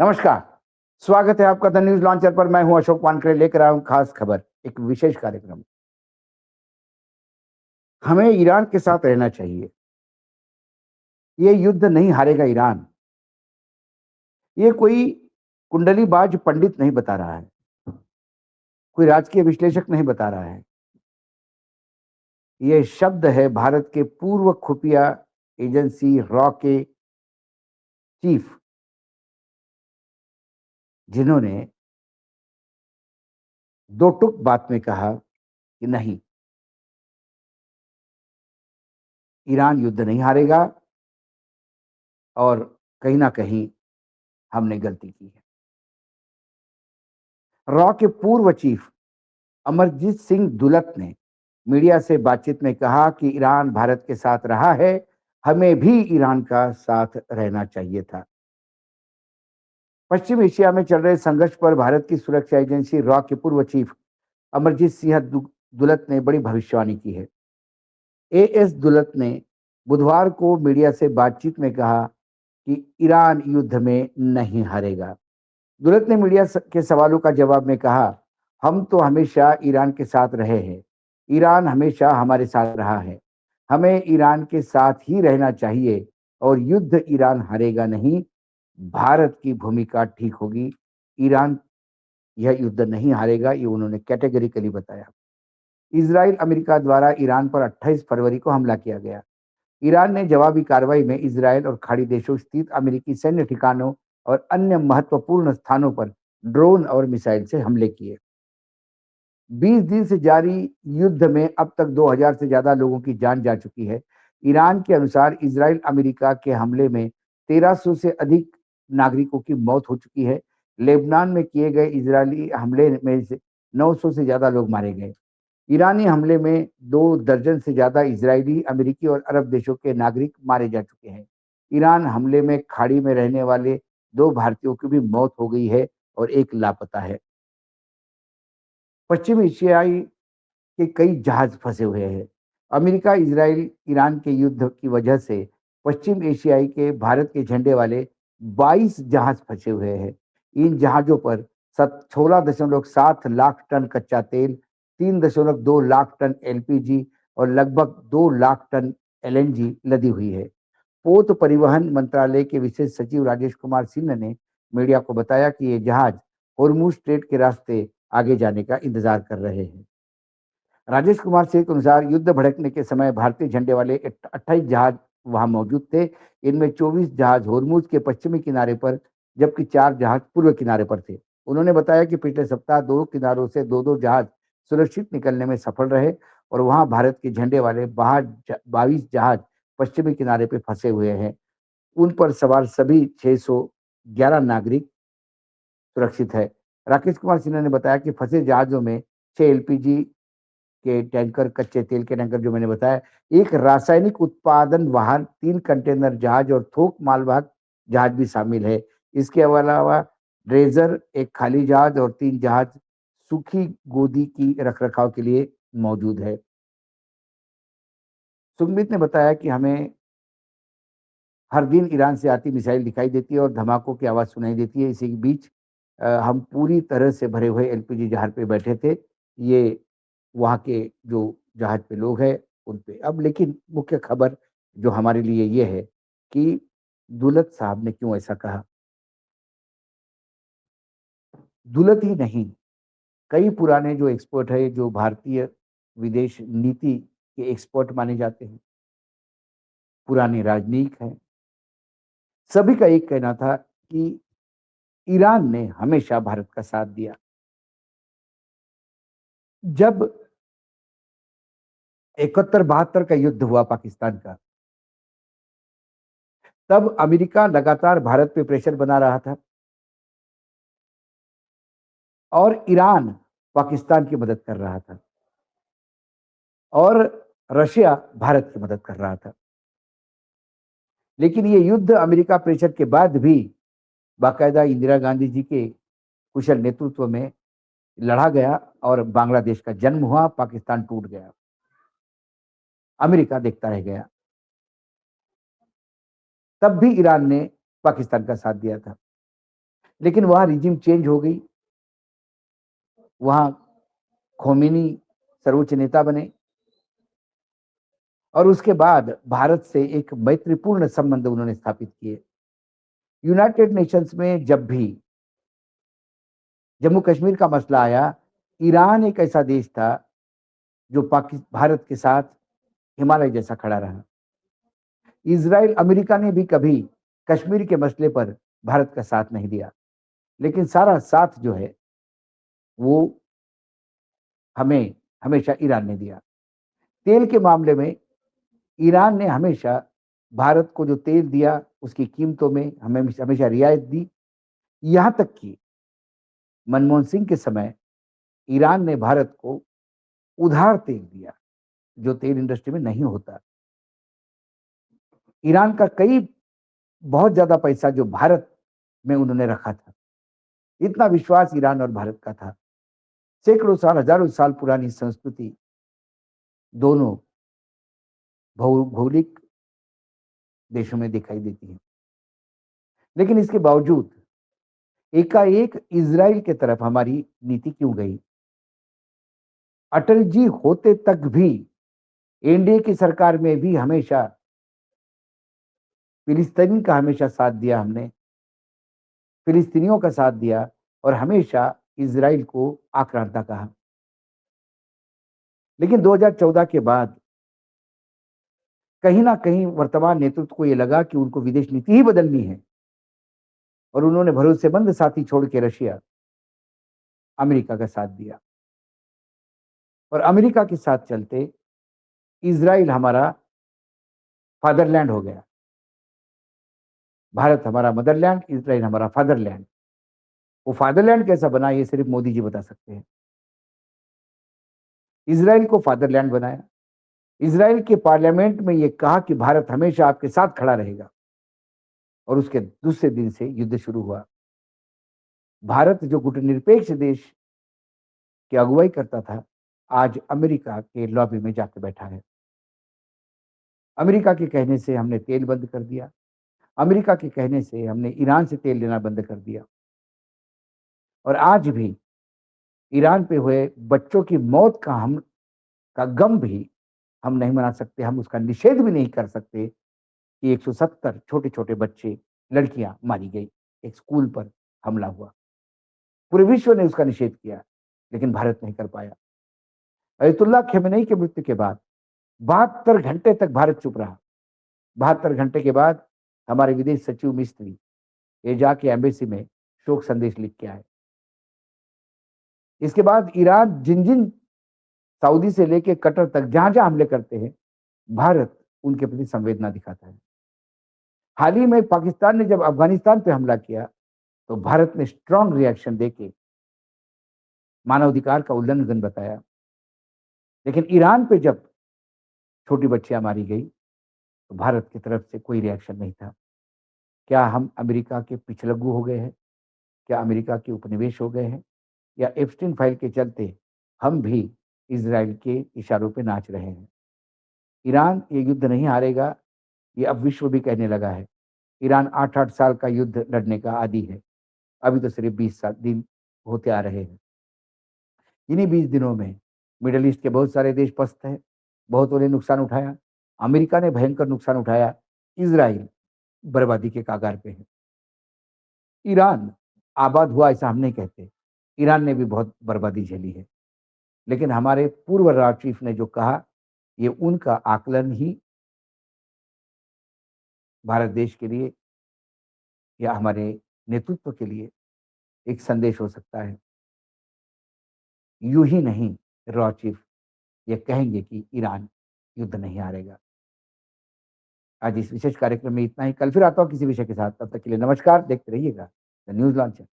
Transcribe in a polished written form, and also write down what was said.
नमस्कार। स्वागत है आपका द न्यूज लॉन्चर पर। मैं हूं अशोक वानखेड़े, लेकर आया हूं खास खबर, एक विशेष कार्यक्रम। हमें ईरान के साथ रहना चाहिए। ये युद्ध नहीं हारेगा ईरान। ये कोई कुंडलीबाज पंडित नहीं बता रहा है, कोई राजकीय विश्लेषक नहीं बता रहा है। ये शब्द है भारत के पूर्व खुफिया एजेंसी रॉ के चीफ, जिन्होंने दो टुक बात में कहा कि नहीं, ईरान युद्ध नहीं हारेगा और कहीं ना कहीं हमने गलती की है। रॉ के पूर्व चीफ अमरजीत सिंह दुलत ने मीडिया से बातचीत में कहा कि ईरान भारत के साथ रहा है, हमें भी ईरान का साथ रहना चाहिए था। पश्चिम एशिया में चल रहे संघर्ष पर भारत की सुरक्षा एजेंसी रॉ के पूर्व चीफ अमरजीत सिंह दुलत ने बड़ी भविष्यवाणी की है। एएस दुलत ने बुधवार को मीडिया से बातचीत में कहा कि ईरान युद्ध में नहीं हारेगा। दुलत ने मीडिया के सवालों का जवाब में कहा, हम तो हमेशा ईरान के साथ रहे हैं, ईरान हमेशा हमारे साथ रहा है, हमें ईरान के साथ ही रहना चाहिए और युद्ध ईरान हारेगा नहीं, भारत की भूमिका ठीक होगी। ईरान यह युद्ध नहीं हारेगा, ये उन्होंने कैटेगरिकली बताया। इजराइल अमेरिका द्वारा ईरान पर 28 फरवरी को हमला किया गया। ईरान ने जवाबी कार्रवाई में इजराइल और खाड़ी देशों स्थित अमेरिकी सैन्य ठिकानों और अन्य महत्वपूर्ण स्थानों पर ड्रोन और मिसाइल से हमले किए। 20 दिन से जारी युद्ध में अब तक 2000 से ज्यादा लोगों की जान जा चुकी है। ईरान के अनुसार इजराइल अमेरिका के हमले में 1300 से अधिक नागरिकों की मौत हो चुकी है। लेबनान में किए गए इजरायली हमले में से 900 से ज्यादा लोग मारे गए। ईरानी हमले में 2 दर्जन से ज्यादा इजरायली, अमेरिकी और अरब देशों के नागरिक मारे जा चुके हैं। ईरान हमले में खाड़ी में रहने वाले 2 भारतीयों की भी मौत हो गई है और एक लापता है। पश्चिम एशियाई के कई जहाज फंसे हुए हैं। अमेरिका, इजराइल, ईरान के युद्ध की वजह से पश्चिम एशियाई के भारत के झंडे वाले 22 जहाज फंसे हुए हैं। इन जहाजों पर 16.7 लाख टन कच्चा तेल, 3.2 लाख टन एलपीजी और लगभग 2 लाख टन एलएनजी लदी हुई है। पोत परिवहन मंत्रालय के विशेष सचिव राजेश कुमार सिन्हा ने मीडिया को बताया कि ये जहाज होर्मुज स्ट्रेट के रास्ते आगे जाने का इंतजार कर रहे हैं। राजेश कुमार सिंह के अनुसार युद्ध भड़कने के समय भारतीय झंडे वाले 28 जहाज वहां मौजूद थे। इनमें 24 जहाज होर्मुज के पश्चिमी किनारे पर, जबकि 4 जहाज पूर्व किनारे पर थे। उन्होंने बताया कि पिछले सप्ताह 2 किनारों से 2-2 जहाज सुरक्षित निकलने में सफल रहे और वहां भारत के झंडे वाले 22 जहाज पश्चिमी किनारे पर फंसे हुए हैं। उन पर सवार सभी 611 नागरिक सुरक्षित है। राकेश कुमार सिन्हा ने बताया कि फंसे जहाजों में 6 एलपीजी के टैंकर, कच्चे तेल के टैंकर जो मैंने बताया, एक रासायनिक उत्पादन वाहन, 3 कंटेनर जहाज और थोक मालवाहक जहाज भी शामिल है। इसके अलावा ड्रेजर, एक खाली जहाज और 3 जहाज सूखी गोदी की रखरखाव के लिए मौजूद है। सुखमीत ने बताया कि हमें हर दिन ईरान से आती मिसाइल दिखाई देती है और धमाकों की आवाज सुनाई देती है। इसी के बीच हम पूरी तरह से भरे हुए एलपीजी जहाज पे बैठे थे। ये वहाँ के जो जहाज पे लोग हैं उन पे। अब लेकिन मुख्य खबर जो हमारे लिए ये है कि दुलत साहब ने क्यों ऐसा कहा। दुलत ही नहीं, कई पुराने जो एक्सपर्ट है, जो भारतीय विदेश नीति के एक्सपर्ट माने जाते हैं, पुराने राजनयिक हैं, सभी का एक कहना था कि ईरान ने हमेशा भारत का साथ दिया। जब 71-72 का युद्ध हुआ पाकिस्तान का, तब अमेरिका लगातार भारत पे प्रेशर बना रहा था और ईरान पाकिस्तान की मदद कर रहा था और रशिया भारत की मदद कर रहा था। लेकिन ये युद्ध अमेरिका प्रेशर के बाद भी बाकायदा इंदिरा गांधी जी के कुशल नेतृत्व में लड़ा गया और बांग्लादेश का जन्म हुआ, पाकिस्तान टूट गया। अमेरिका देखता रह गया। तब भी ईरान ने पाकिस्तान का साथ दिया था। लेकिन वहाँ रिजिम चेंज हो गई, वहाँ खोमेनी सर्वोच्च नेता बने और उसके बाद भारत से एक मैत्रीपूर्ण संबंध उन्होंने स्थापित किए। यूनाइटेड नेशंस में जब भी जम्मू कश्मीर का मसला आया, ईरान एक ऐसा देश था जो भारत के साथ हिमालय जैसा खड़ा रहा। इज़राइल, अमेरिका ने भी कभी कश्मीर के मसले पर भारत का साथ नहीं दिया, लेकिन सारा साथ जो है वो हमें हमेशा ईरान ने दिया। तेल के मामले में ईरान ने हमेशा भारत को जो तेल दिया उसकी कीमतों में हमें हमेशा रियायत दी। यहाँ तक कि मनमोहन सिंह के समय ईरान ने भारत को उधार तेल दिया, जो तेल इंडस्ट्री में नहीं होता। ईरान का कई बहुत ज्यादा पैसा जो भारत में उन्होंने रखा था, इतना विश्वास ईरान और भारत का था। सैकड़ों साल, हजारों साल पुरानी संस्कृति दोनों भौगोलिक देशों में दिखाई देती है। लेकिन इसके बावजूद एकाएक इज़राइल की तरफ हमारी नीति क्यों गई? अटल जी होते तक भी एनडीए की सरकार में भी हमेशा फिलिस्तीनी का हमेशा साथ दिया हमने, फिलिस्तीनियों का साथ दिया और हमेशा इज़राइल को आक्रांता कहा। लेकिन 2014 के बाद कहीं ना कहीं वर्तमान नेतृत्व को यह लगा कि उनको विदेश नीति ही बदलनी है और उन्होंने भरोसेमंद साथी छोड़ के रशिया, अमेरिका का साथ दिया और अमेरिका के साथ चलते इज़राइल हमारा फादरलैंड हो गया। भारत हमारा मदरलैंड, इज़राइल हमारा फादरलैंड। वो फादरलैंड कैसा बना ये सिर्फ मोदी जी बता सकते हैं। इज़राइल को फादरलैंड बनाया। इज़राइल के पार्लियामेंट में ये कहा कि भारत हमेशा आपके साथ खड़ा रहेगा और उसके दूसरे दिन से युद्ध शुरू हुआ। भारत जो गुटनिरपेक्ष देश की अगुवाई करता था, आज अमेरिका के लॉबी में जाके बैठा है। अमेरिका के कहने से हमने तेल बंद कर दिया। अमेरिका के कहने से हमने ईरान से तेल लेना बंद कर दिया और आज भी ईरान पे हुए बच्चों की मौत का गम भी हम नहीं मना सकते, हम उसका निषेध भी नहीं कर सकते कि 170 छोटे-छोटे बच्चे, लड़कियां मारी गई। एक स्कूल पर हमला हुआ। पूरे विश्व ने उसका निषेध किया, लेकिन भारत नहीं कर पाया। अयतुल्ला खमेनी की मृत्यु के बाद 72 घंटे तक भारत चुप रहा। 72 घंटे के बाद हमारे विदेश सचिव मिस्त्री ये जाके एम्बेसी में शोक संदेश लिख के आए। इसके बाद ईरान जिन-जिन सऊदी से लेके कतर तक जहां-जहां हमले करते हैं, भारत उनके प्रति संवेदना दिखाता है। हाल ही में पाकिस्तान ने जब अफगानिस्तान पे हमला किया, तो भारत ने स्ट्रांग रिएक्शन देके मानवाधिकार का उल्लंघन बताया। लेकिन ईरान पे जब छोटी बच्चियां मारी गई, तो भारत की तरफ से कोई रिएक्शन नहीं था। क्या हम अमेरिका के पिछलग्गू हो गए हैं? क्या अमेरिका के उपनिवेश हो गए हैं? या एप्स्टीन फाइल के चलते हम भी इज़राइल के इशारों पे नाच रहे हैं? ईरान ये युद्ध नहीं हारेगा, ये अब विश्व भी कहने लगा है। ईरान 8-8 साल का युद्ध लड़ने का आदी है। अभी तो सिर्फ 20 साल दिन होते आ रहे हैं। इन्हीं 20 दिनों में मिडल ईस्ट के बहुत सारे देश पस्त हैं, बहुतों ने नुकसान उठाया। अमेरिका ने भयंकर नुकसान उठाया, इज़राइल बर्बादी के कगार पे है। ईरान आबाद हुआ ऐसा हम नहीं कहते, ईरान ने भी बहुत बर्बादी झेली है। लेकिन हमारे पूर्व राष्ट्र चीफ ने जो कहा, ये उनका आकलन ही भारत देश के लिए या हमारे नेतृत्व के लिए एक संदेश हो सकता है। यूँ ही नहीं रॉ चीफ ये कहेंगे कि ईरान युद्ध नहीं हारेगा। आज इस विशेष कार्यक्रम में इतना ही। कल फिर आता हूँ किसी विषय के साथ। तब तक के लिए नमस्कार। देखते रहिएगा द न्यूज़ लॉन्चर।